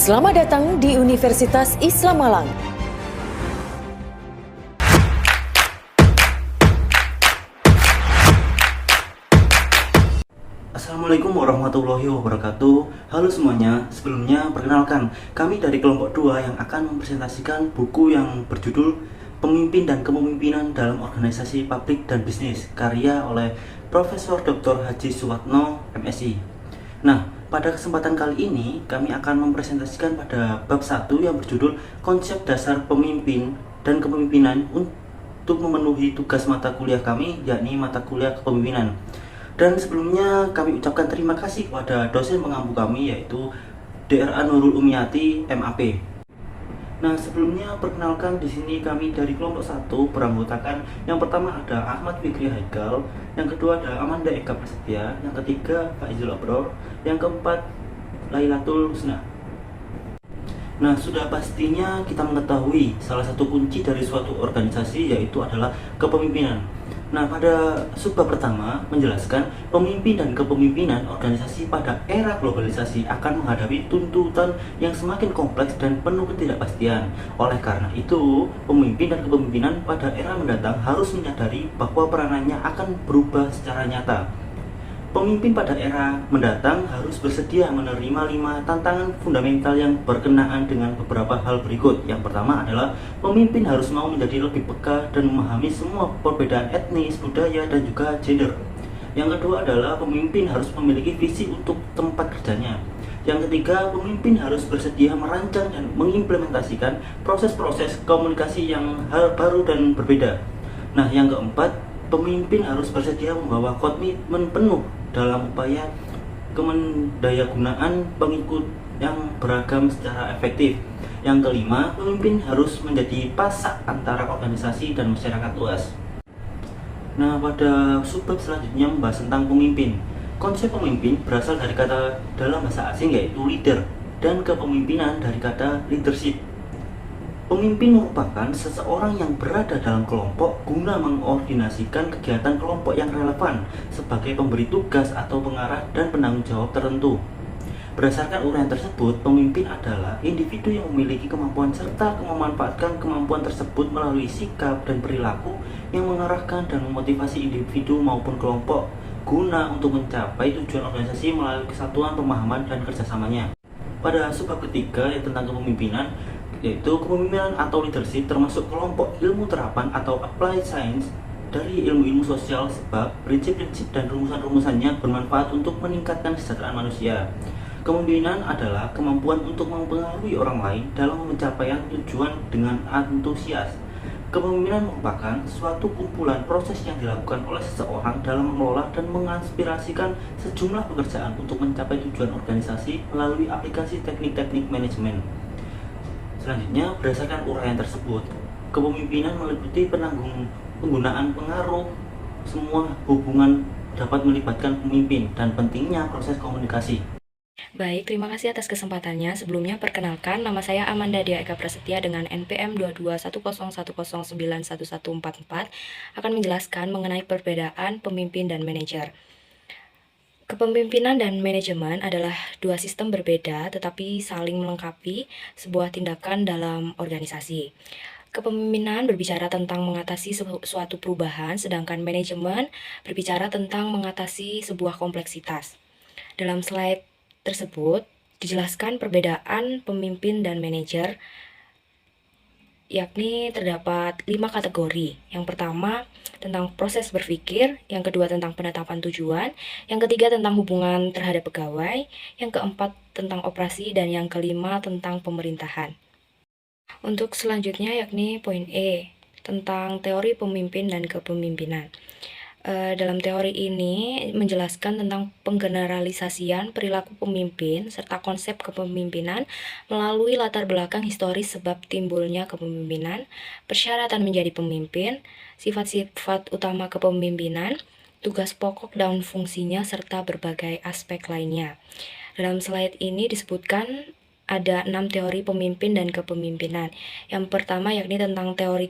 Selamat datang di Universitas Islam Malang. Assalamualaikum warahmatullahi wabarakatuh. Halo semuanya, sebelumnya perkenalkan kami dari kelompok 2 yang akan mempresentasikan buku yang berjudul Pemimpin dan Kepemimpinan dalam Organisasi Publik dan Bisnis, karya oleh Profesor Dr. Haji Suwatno, MSI. Nah, pada kesempatan kali ini kami akan mempresentasikan pada bab 1 yang berjudul Konsep Dasar Pemimpin dan Kepemimpinan untuk memenuhi tugas mata kuliah kami, yakni mata kuliah kepemimpinan. Dan sebelumnya kami ucapkan terima kasih kepada dosen pengampu kami, yaitu DRA Nurul Umiyati, MAP. Nah, sebelumnya perkenalkan, di sini kami dari kelompok 1 beranggotakan yang pertama ada Ahmad Fikri Haikal, yang kedua ada Amanda Eka Prasetya, yang ketiga Faizul Abror, yang keempat Lailatul Husna. Nah, sudah pastinya kita mengetahui salah satu kunci dari suatu organisasi yaitu adalah kepemimpinan. Nah, pada subbab pertama menjelaskan pemimpin dan kepemimpinan organisasi pada era globalisasi akan menghadapi tuntutan yang semakin kompleks dan penuh ketidakpastian. Oleh karena itu, pemimpin dan kepemimpinan pada era mendatang harus menyadari bahwa peranannya akan berubah secara nyata. Pemimpin pada era mendatang harus bersedia menerima 5 tantangan fundamental yang berkenaan dengan beberapa hal berikut. Yang pertama adalah pemimpin harus mau menjadi lebih peka dan memahami semua perbedaan etnis, budaya, dan juga gender. Yang kedua adalah pemimpin harus memiliki visi untuk tempat kerjanya. Yang ketiga, pemimpin harus bersedia merancang dan mengimplementasikan proses-proses komunikasi yang baru dan berbeda. Nah, yang keempat, pemimpin harus bersedia membawa komitmen penuh dalam upaya kemendayagunaan pengikut yang beragam secara efektif. Yang kelima, pemimpin harus menjadi pasak antara organisasi dan masyarakat luas. Nah, pada subbab selanjutnya membahas tentang pemimpin. Konsep pemimpin berasal dari kata dalam bahasa asing yaitu leader, dan kepemimpinan dari kata leadership. Pemimpin merupakan seseorang yang berada dalam kelompok guna mengordinasikan kegiatan kelompok yang relevan sebagai pemberi tugas atau pengarah dan penanggung jawab tertentu. Berdasarkan uraian tersebut, pemimpin adalah individu yang memiliki kemampuan serta memanfaatkan kemampuan tersebut melalui sikap dan perilaku yang mengarahkan dan memotivasi individu maupun kelompok guna untuk mencapai tujuan organisasi melalui kesatuan pemahaman dan kerjasamanya. Pada subbab ketiga yang tentang kepemimpinan, yaitu kepemimpinan atau leadership termasuk kelompok ilmu terapan atau applied science dari ilmu-ilmu sosial, sebab prinsip-prinsip dan rumusan-rumusannya bermanfaat untuk meningkatkan kesejahteraan manusia. Kepemimpinan adalah kemampuan untuk mempengaruhi orang lain dalam mencapai tujuan dengan antusias. Kepemimpinan merupakan suatu kumpulan proses yang dilakukan oleh seseorang dalam mengelola dan menginspirasikan sejumlah pekerjaan untuk mencapai tujuan organisasi melalui aplikasi teknik-teknik manajemen. Selanjutnya, berdasarkan uraian tersebut, kepemimpinan meliputi penggunaan pengaruh. Semua hubungan dapat melibatkan pemimpin dan pentingnya proses komunikasi. Baik, terima kasih atas kesempatannya. Sebelumnya perkenalkan, nama saya Amanda Dia Eka Prasetya dengan NPM 221010911144 akan menjelaskan mengenai perbedaan pemimpin dan manajer. Kepemimpinan dan manajemen adalah dua sistem berbeda tetapi saling melengkapi sebuah tindakan dalam organisasi. Kepemimpinan berbicara tentang mengatasi suatu perubahan, sedangkan manajemen berbicara tentang mengatasi sebuah kompleksitas. Dalam slide tersebut dijelaskan perbedaan pemimpin dan manajer, yakni terdapat 5 kategori. Yang pertama tentang proses berpikir, yang kedua tentang penetapan tujuan, yang ketiga tentang hubungan terhadap pegawai, yang keempat tentang operasi, dan yang kelima tentang pemerintahan. Untuk selanjutnya yakni poin E, tentang teori pemimpin dan kepemimpinan. Dalam teori ini menjelaskan tentang penggeneralisasian perilaku pemimpin serta konsep kepemimpinan melalui latar belakang historis sebab timbulnya kepemimpinan, persyaratan menjadi pemimpin, sifat-sifat utama kepemimpinan, tugas pokok dan fungsinya, serta berbagai aspek lainnya. Dalam slide ini disebutkan ada 6 teori pemimpin dan kepemimpinan. Yang pertama yakni tentang teori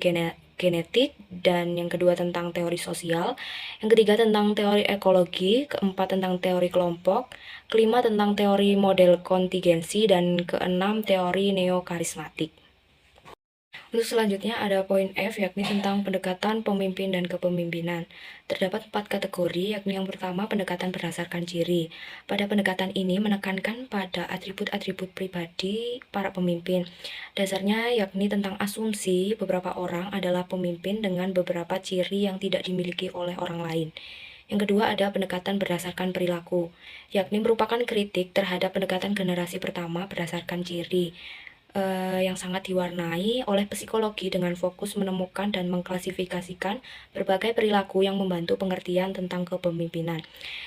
genetik, dan yang kedua tentang teori sosial, yang ketiga tentang teori ekologi, keempat tentang teori kelompok, kelima tentang teori model kontingensi, dan keenam teori neokarismatik. Untuk selanjutnya ada poin F, yakni tentang pendekatan pemimpin dan kepemimpinan. Terdapat 4 kategori, yakni yang pertama pendekatan berdasarkan ciri. Pada pendekatan ini menekankan pada atribut-atribut pribadi para pemimpin. Dasarnya yakni tentang asumsi beberapa orang adalah pemimpin dengan beberapa ciri yang tidak dimiliki oleh orang lain. Yang kedua ada pendekatan berdasarkan perilaku, yakni merupakan kritik terhadap pendekatan generasi pertama berdasarkan ciri. Yang sangat diwarnai oleh psikologi dengan fokus menemukan dan mengklasifikasikan berbagai perilaku yang membantu pengertian tentang kepemimpinan.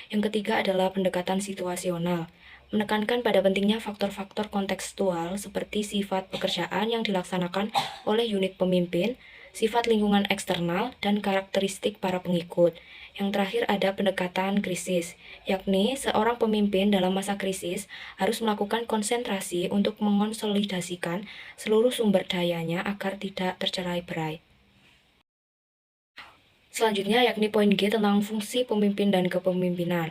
Yang ketiga adalah pendekatan situasional, menekankan pada pentingnya faktor-faktor kontekstual seperti sifat pekerjaan yang dilaksanakan oleh unit pemimpin, sifat lingkungan eksternal, dan karakteristik para pengikut. Yang terakhir ada pendekatan krisis, yakni seorang pemimpin dalam masa krisis harus melakukan konsentrasi untuk mengonsolidasikan seluruh sumber dayanya agar tidak tercerai-berai. Selanjutnya yakni poin G tentang fungsi pemimpin dan kepemimpinan.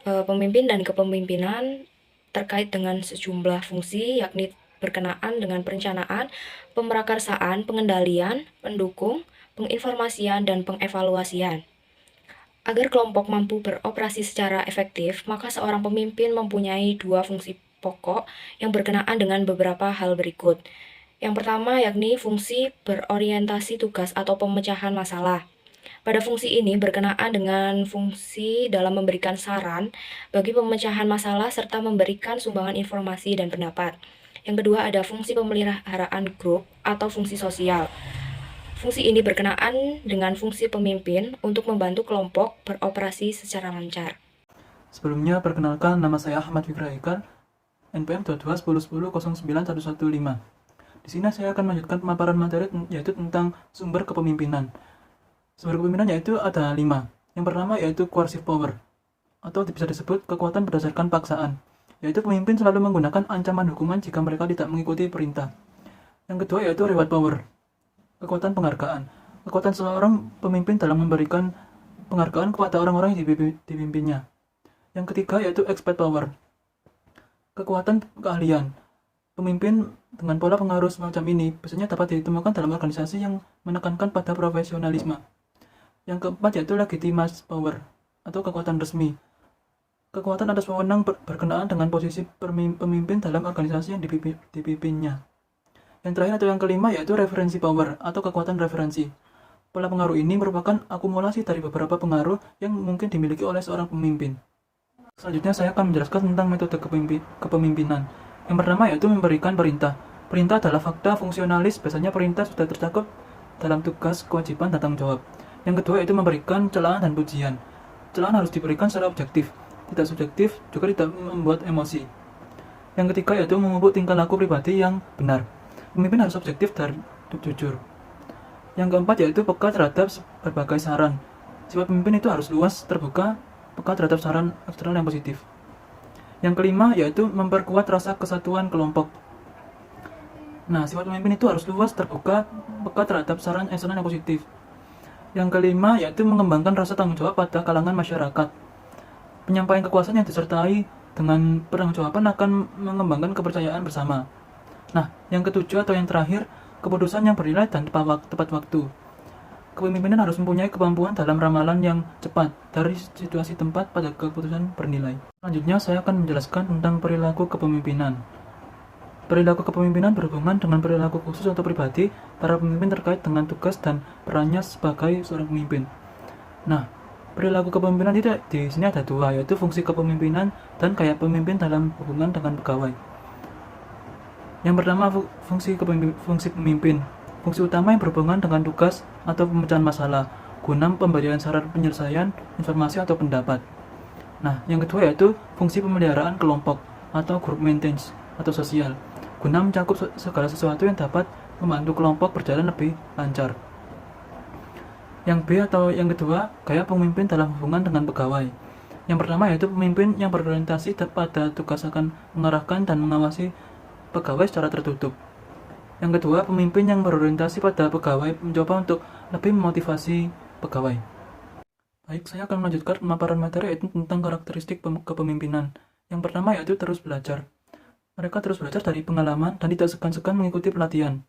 Pemimpin dan kepemimpinan terkait dengan sejumlah fungsi, yakni berkenaan dengan perencanaan, pemrakarsaan, pengendalian, pendukung, penginformasian, dan pengevaluasian. Agar kelompok mampu beroperasi secara efektif, maka seorang pemimpin mempunyai 2 fungsi pokok yang berkenaan dengan beberapa hal berikut. Yang pertama yakni fungsi berorientasi tugas atau pemecahan masalah. Pada fungsi ini berkenaan dengan fungsi dalam memberikan saran bagi pemecahan masalah serta memberikan sumbangan informasi dan pendapat. Yang kedua ada fungsi pemeliharaan grup atau fungsi sosial. Fungsi ini berkenaan dengan fungsi pemimpin untuk membantu kelompok beroperasi secara lancar. Sebelumnya, perkenalkan, nama saya Ahmad Fikra Haikal, NPM 2210109115. Di sini saya akan melanjutkan pemaparan materi yaitu tentang sumber kepemimpinan. Sumber kepemimpinan yaitu ada 5. Yang pertama yaitu coercive power, atau bisa disebut kekuatan berdasarkan paksaan, yaitu pemimpin selalu menggunakan ancaman hukuman jika mereka tidak mengikuti perintah. Yang kedua yaitu reward power, kekuatan penghargaan. Kekuatan seorang pemimpin dalam memberikan penghargaan kepada orang-orang yang dipimpinnya. Yang ketiga yaitu expert power, kekuatan keahlian. Pemimpin dengan pola pengaruh semacam ini biasanya dapat ditemukan dalam organisasi yang menekankan pada profesionalisme. Yang keempat yaitu legitimate power, atau kekuatan resmi. Kekuatan atas wewenang berkenaan dengan posisi pemimpin dalam organisasi yang dipimpinnya. Yang terakhir atau yang kelima yaitu referensi power, atau kekuatan referensi. Pola pengaruh ini merupakan akumulasi dari beberapa pengaruh yang mungkin dimiliki oleh seorang pemimpin. Selanjutnya saya akan menjelaskan tentang metode kepemimpinan. Yang pertama yaitu memberikan perintah. Perintah adalah fakta fungsionalis, biasanya perintah sudah tercakup dalam tugas, kewajiban, dan tanggung jawab. Yang kedua yaitu memberikan celaan dan pujian. Celaan harus diberikan secara objektif, tidak subjektif, juga tidak membuat emosi. Yang ketiga yaitu memupuk tingkah laku pribadi yang benar. Pemimpin harus objektif dan jujur. Yang keempat yaitu peka terhadap berbagai saran. Sifat pemimpin itu harus luas, terbuka, peka terhadap saran eksternal yang positif. Yang kelima yaitu memperkuat rasa kesatuan kelompok. Nah, sifat pemimpin itu harus luas, terbuka, peka terhadap saran eksternal yang positif. Yang kelima yaitu mengembangkan rasa tanggung jawab pada kalangan masyarakat. Penyampaian kekuasaan yang disertai dengan pertanggungjawaban akan mengembangkan kepercayaan bersama. Nah, yang ketujuh atau yang terakhir, keputusan yang bernilai dan tepat waktu. Kepemimpinan harus mempunyai kemampuan dalam ramalan yang cepat dari situasi tempat pada keputusan bernilai. Selanjutnya, saya akan menjelaskan tentang perilaku kepemimpinan. Perilaku kepemimpinan berhubungan dengan perilaku khusus atau pribadi para pemimpin terkait dengan tugas dan perannya sebagai seorang pemimpin. Nah, perilaku kepemimpinan itu di sini ada 2, yaitu fungsi kepemimpinan dan gaya pemimpin dalam hubungan dengan pegawai. Yang pertama fungsi pemimpin. Fungsi utama yang berhubungan dengan tugas atau pemecahan masalah, guna pemberian saran penyelesaian, informasi atau pendapat. Nah, yang kedua yaitu fungsi pemeliharaan kelompok atau group maintenance atau sosial, guna mencakup segala sesuatu yang dapat membantu kelompok berjalan lebih lancar. Yang B atau yang kedua, gaya pemimpin dalam hubungan dengan pegawai. Yang pertama yaitu pemimpin yang berorientasi pada tugas akan mengarahkan dan mengawasi pegawai secara tertutup. Yang kedua, pemimpin yang berorientasi pada pegawai mencoba untuk lebih memotivasi pegawai. Baik, saya akan melanjutkan pemaparan materi yaitu tentang karakteristik kepemimpinan. Yang pertama yaitu terus belajar. Mereka terus belajar dari pengalaman dan tidak segan-segan mengikuti pelatihan.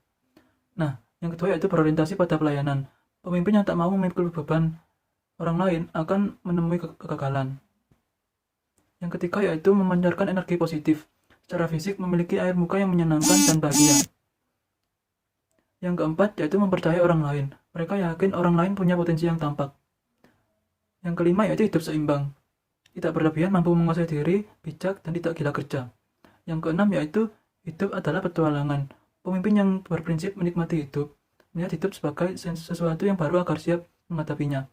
Nah, yang kedua yaitu berorientasi pada pelayanan. Pemimpin yang tak mau memikul beban orang lain akan menemui kegagalan. Yang ketiga yaitu memancarkan energi positif. Secara fisik memiliki air muka yang menyenangkan dan bahagia. Yang keempat yaitu mempercayai orang lain. Mereka yakin orang lain punya potensi yang tampak. Yang kelima yaitu hidup seimbang. Tidak berlebihan, mampu menguasai diri, bijak, dan tidak gila kerja. Yang keenam yaitu hidup adalah petualangan. Pemimpin yang berprinsip menikmati hidup, melihat hidup sebagai sesuatu yang baru agar siap menghadapinya.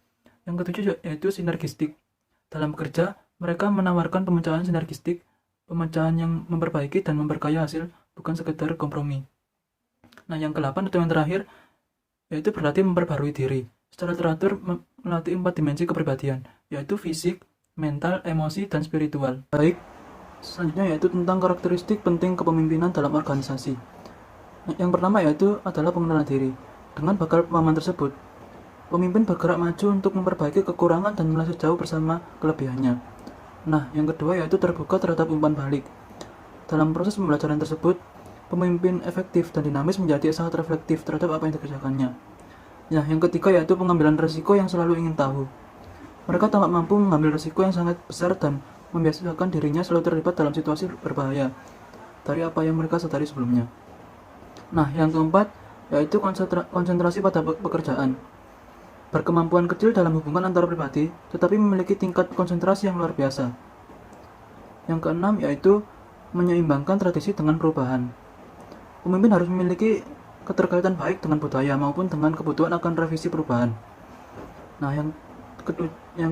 Yang ketujuh yaitu sinergistik. Dalam bekerja, mereka menawarkan pemecahan sinergistik, pemecahan yang memperbaiki dan memperkaya hasil, bukan sekedar kompromi. Nah, yang ke-8 atau yang terakhir yaitu berlatih memperbarui diri. Secara teratur melatih 4 dimensi kepribadian, yaitu fisik, mental, emosi, dan spiritual. Baik, selanjutnya yaitu tentang karakteristik penting kepemimpinan dalam organisasi. Yang pertama yaitu adalah pengenalan diri. Dengan bekal pemahaman tersebut, pemimpin bergerak maju untuk memperbaiki kekurangan dan melesat jauh bersama kelebihannya. Nah, yang kedua yaitu terbuka terhadap umpan balik. Dalam proses pembelajaran tersebut, pemimpin efektif dan dinamis menjadi sangat reflektif terhadap apa yang dikerjakannya. Nah, yang ketiga yaitu pengambilan risiko yang selalu ingin tahu. Mereka tampak mampu mengambil risiko yang sangat besar dan membiasakan dirinya selalu terlibat dalam situasi berbahaya dari apa yang mereka sadari sebelumnya. Nah, yang keempat yaitu konsentrasi pada pekerjaan. Berkemampuan kecil dalam hubungan antar pribadi, tetapi memiliki tingkat konsentrasi yang luar biasa. Yang keenam yaitu menyeimbangkan tradisi dengan perubahan. Pemimpin harus memiliki keterkaitan baik dengan budaya maupun dengan kebutuhan akan revisi perubahan. Nah, yang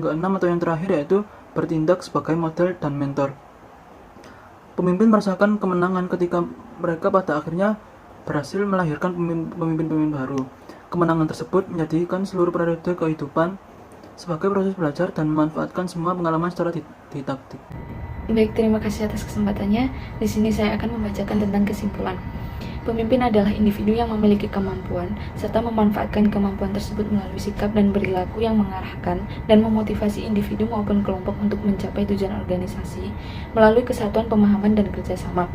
keenam atau yang terakhir yaitu bertindak sebagai model dan mentor. Pemimpin merasakan kemenangan ketika mereka pada akhirnya berhasil melahirkan pemimpin-pemimpin baru. Kemenangan tersebut menjadikan seluruh periode kehidupan sebagai proses belajar dan memanfaatkan semua pengalaman secara didaktik. Baik, terima kasih atas kesempatannya. Di sini saya akan membacakan tentang kesimpulan. Pemimpin adalah individu yang memiliki kemampuan serta memanfaatkan kemampuan tersebut melalui sikap dan perilaku yang mengarahkan dan memotivasi individu maupun kelompok untuk mencapai tujuan organisasi melalui kesatuan pemahaman dan kerjasama.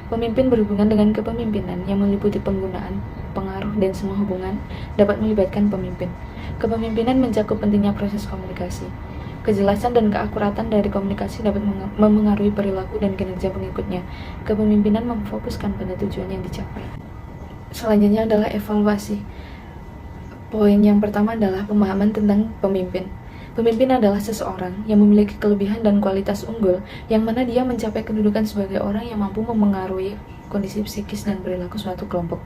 Pemimpin berhubungan dengan kepemimpinan yang meliputi penggunaan, pengaruh, dan semua hubungan dapat melibatkan pemimpin. Kepemimpinan mencakup pentingnya proses komunikasi. Kejelasan dan keakuratan dari komunikasi dapat memengaruhi perilaku dan kinerja pengikutnya. Kepemimpinan memfokuskan pada tujuan yang dicapai. Selanjutnya adalah evaluasi. Poin yang pertama adalah pemahaman tentang pemimpin. Pemimpin adalah seseorang yang memiliki kelebihan dan kualitas unggul, yang mana dia mencapai kedudukan sebagai orang yang mampu memengaruhi kondisi psikis dan perilaku suatu kelompok.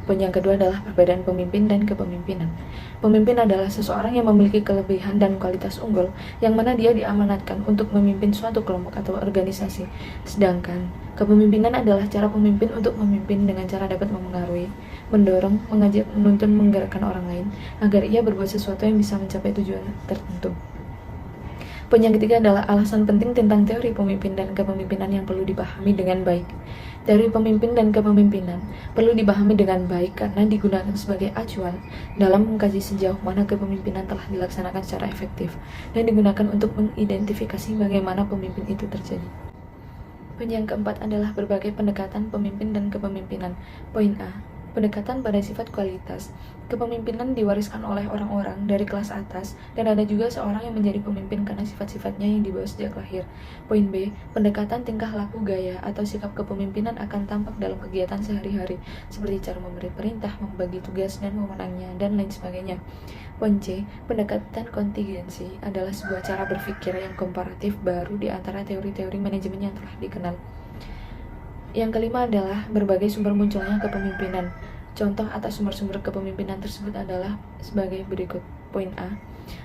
Poin yang kedua adalah perbedaan pemimpin dan kepemimpinan. Pemimpin adalah seseorang yang memiliki kelebihan dan kualitas unggul, yang mana dia diamanatkan untuk memimpin suatu kelompok atau organisasi. Sedangkan kepemimpinan adalah cara pemimpin untuk memimpin dengan cara dapat memengaruhi, mendorong, mengajak, menuntun, menggerakkan orang lain agar ia berbuat sesuatu yang bisa mencapai tujuan tertentu. Poin yang ketiga adalah alasan penting tentang teori pemimpin dan kepemimpinan yang perlu dipahami dengan baik. Teori pemimpin dan kepemimpinan perlu dipahami dengan baik karena digunakan sebagai acuan dalam mengkaji sejauh mana kepemimpinan telah dilaksanakan secara efektif dan digunakan untuk mengidentifikasi bagaimana pemimpin itu terjadi. Poin yang keempat adalah berbagai pendekatan pemimpin dan kepemimpinan. Poin A. Pendekatan pada sifat kualitas. Kepemimpinan diwariskan oleh orang-orang dari kelas atas dan ada juga seorang yang menjadi pemimpin karena sifat-sifatnya yang dibawa sejak lahir. Poin B. Pendekatan tingkah laku, gaya, atau sikap kepemimpinan akan tampak dalam kegiatan sehari-hari seperti cara memberi perintah, membagi tugas dan wewenangnya, dan lain sebagainya. Poin C. Pendekatan kontingensi adalah sebuah cara berpikir yang komparatif baru di antara teori-teori manajemen yang telah dikenal. Yang kelima adalah berbagai sumber munculnya kepemimpinan. Contoh atas sumber-sumber kepemimpinan tersebut adalah sebagai berikut. Poin A.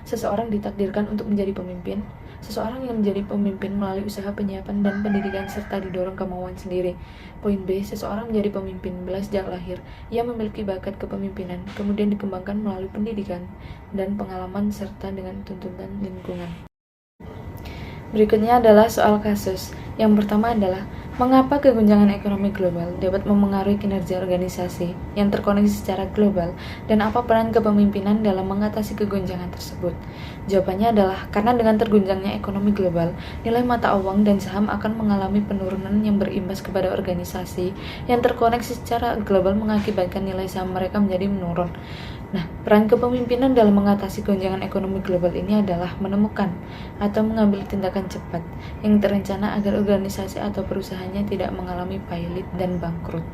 Seseorang ditakdirkan untuk menjadi pemimpin. Seseorang yang menjadi pemimpin melalui usaha penyiapan dan pendidikan serta didorong kemauan sendiri. Poin B. Seseorang menjadi pemimpin bila sejak lahir ia memiliki bakat kepemimpinan, kemudian dikembangkan melalui pendidikan dan pengalaman serta dengan tuntutan lingkungan. Berikutnya adalah soal kasus. Yang pertama adalah Mengapa keguncangan ekonomi global dapat memengaruhi kinerja organisasi yang terkoneksi secara global, dan apa peran kepemimpinan dalam mengatasi keguncangan tersebut? Jawabannya adalah karena dengan terguncangnya ekonomi global, nilai mata uang dan saham akan mengalami penurunan yang berimbas kepada organisasi yang terkoneksi secara global, mengakibatkan nilai saham mereka menjadi menurun. Nah, peran kepemimpinan dalam mengatasi gonjangan ekonomi global ini adalah menemukan atau mengambil tindakan cepat yang terencana agar organisasi atau perusahaannya tidak mengalami pailit dan bangkrut.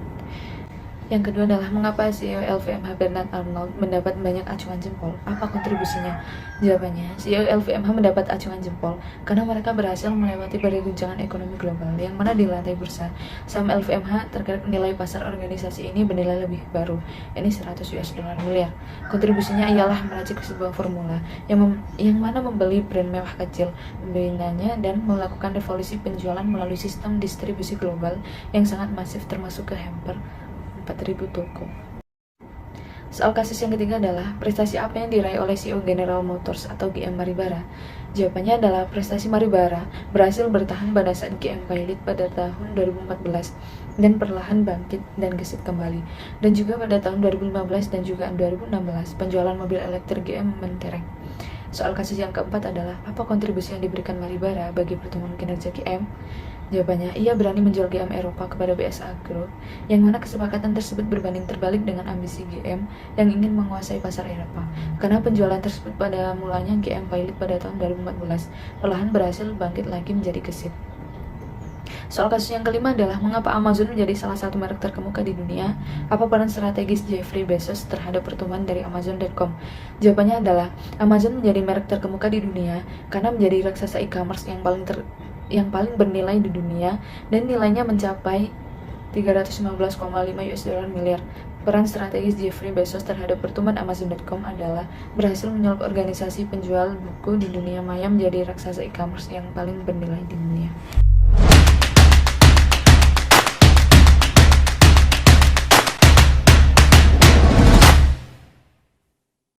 Yang kedua adalah mengapa CEO LVMH Bernard Arnault mendapat banyak acungan jempol? Apa kontribusinya? Jawabannya, CEO LVMH mendapat acungan jempol karena mereka berhasil melewati badai guncangan ekonomi global, yang mana di lantai bursa saham LVMH tergerak nilai pasar organisasi ini bernilai lebih baru, yakni 100 US dollar miliar. Kontribusinya ialah meracik sebuah formula yang mana membeli brand mewah kecil, membinanya dan melakukan revolusi penjualan melalui sistem distribusi global yang sangat masif, termasuk ke hampir 4.000 toko. Soal kasus yang ketiga adalah prestasi apa yang diraih oleh CEO General Motors atau GM Maribara? Jawabannya adalah prestasi Maribara berhasil bertahan pada saat GM pailit pada tahun 2014 dan perlahan bangkit dan gesit kembali. Dan juga pada tahun 2015 dan juga 2016 penjualan mobil elektrik GM mentereng. Soal kasus yang keempat adalah apa kontribusi yang diberikan Maribara bagi pertumbuhan kinerja GM? Jawabannya, ia berani menjual GM Eropa kepada BSA Group, yang mana kesepakatan tersebut berbanding terbalik dengan ambisi GM yang ingin menguasai pasar Eropa. Karena penjualan tersebut pada mulanya GM pailit pada tahun 2014, perlahan berhasil bangkit lagi menjadi gesit. Soal kasus yang kelima adalah mengapa Amazon menjadi salah satu merek terkemuka di dunia? Apa peran strategis Jeffrey Bezos terhadap pertumbuhan dari Amazon.com? Jawabannya adalah Amazon menjadi merek terkemuka di dunia karena menjadi raksasa e-commerce yang paling bernilai di dunia dan nilainya mencapai 315,5 US dollar miliar. Peran strategis Jeffrey Bezos terhadap pertumbuhan Amazon.com adalah berhasil menyulut organisasi penjual buku di dunia maya menjadi raksasa e-commerce yang paling bernilai di dunia.